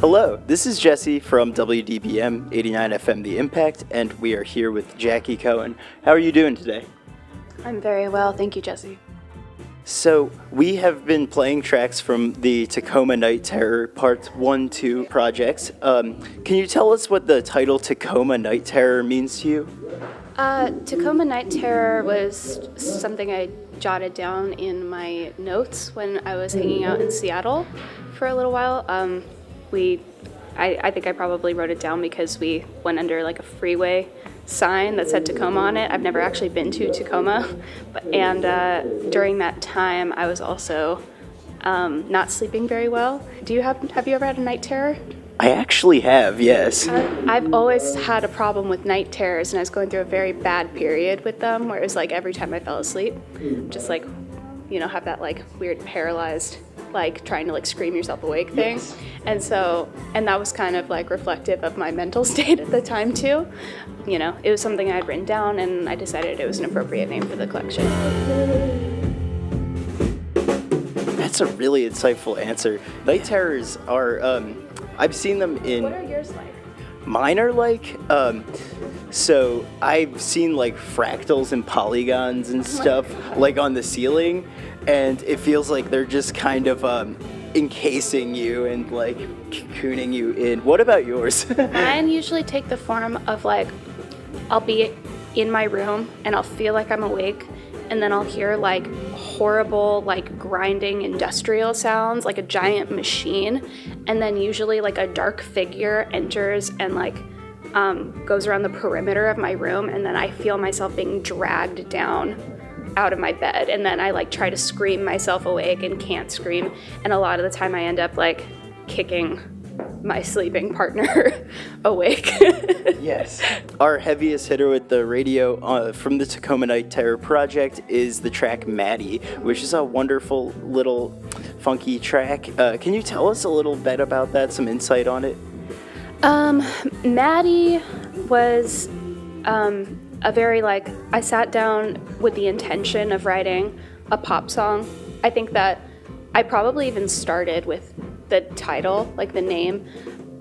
Hello, this is Jesse from WDBM-FM The Impact, and we are here with Jackie Cohen. How are you doing today? I'm very well, thank you, Jesse. So, we have been playing tracks from the Tacoma Night Terror Part 1-2 projects. Can you tell us what the title Tacoma Night Terror means to you? Tacoma Night Terror was something I jotted down in my notes when I was hanging out in Seattle for a little while. I think I probably wrote it down because we went under like a freeway sign that said Tacoma on it. I've never actually been to Tacoma, and during that time I was also not sleeping very well. Have you ever had a night terror? I actually have, yes. I've always had a problem with night terrors, and I was going through a very bad period with them where it was like every time I fell asleep, just like, you know, have that like weird paralyzed, like trying to like scream yourself awake thing. Yes. And that was kind of like reflective of my mental state at the time too. You know, it was something I had written down, and I decided it was an appropriate name for the collection. That's a really insightful answer. Night terrors are, I've seen them in... What are yours like? Mine are like, so I've seen like fractals and polygons and stuff like on the ceiling, and it feels like they're just kind of encasing you and like cocooning you in. What about yours? Mine usually take the form of like, I'll be in my room and I'll feel like I'm awake, and then I'll hear like horrible like grinding industrial sounds, like a giant machine, and then usually like a dark figure enters and like goes around the perimeter of my room, and then I feel myself being dragged down out of my bed, and then I like try to scream myself awake and can't scream, and a lot of the time I end up like kicking my sleeping partner awake. Yes. Our heaviest hitter with the radio from the Tacoma Night Terror project is the track Mady, which is a wonderful little funky track. Can you tell us a little bit about that, some insight on it? Mady was a very like, I sat down with the intention of writing a pop song. I think that I probably even started with the title, like the name.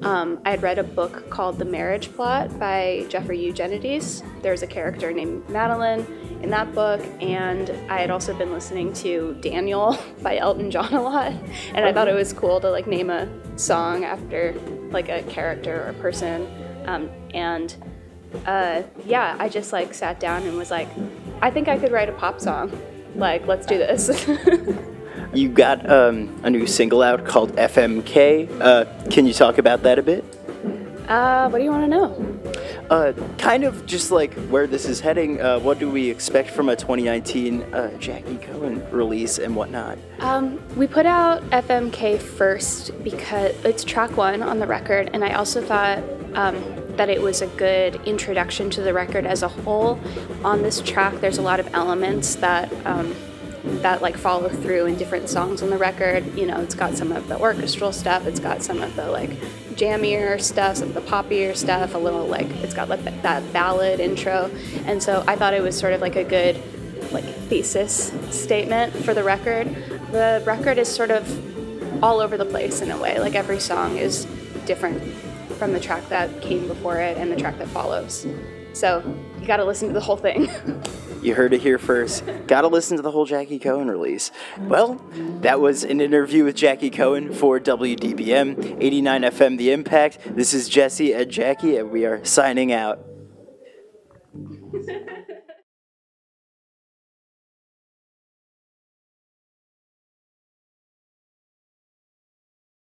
I had read a book called The Marriage Plot by Jeffrey Eugenides. There's a character named Madeline in that book, and I had also been listening to Daniel by Elton John a lot, and I thought it was cool to like name a song after like a character or a person. Yeah, I just like sat down and was like, I think I could write a pop song. Like, let's do this. You got a new single out called FMK. Can you talk about that a bit? What do you want to know? Kind of just like where this is heading. What do we expect from a 2019 Jackie Cohen release and whatnot? We put out FMK first because it's track 1 on the record, and I also thought that it was a good introduction to the record as a whole. On this track, there's a lot of elements that like follow through in different songs on the record. You know, it's got some of the orchestral stuff, it's got some of the like jammier stuff, some of the poppier stuff, a little like, it's got like that ballad intro. And so I thought it was sort of like a good like thesis statement for the record. The record is sort of all over the place in a way, like every song is different from the track that came before it and the track that follows. So you gotta listen to the whole thing. You heard it here first. Gotta listen to the whole Jackie Cohen release. Well, that was an interview with Jackie Cohen for WDBM-FM The Impact. This is Jesse and Jackie, and we are signing out.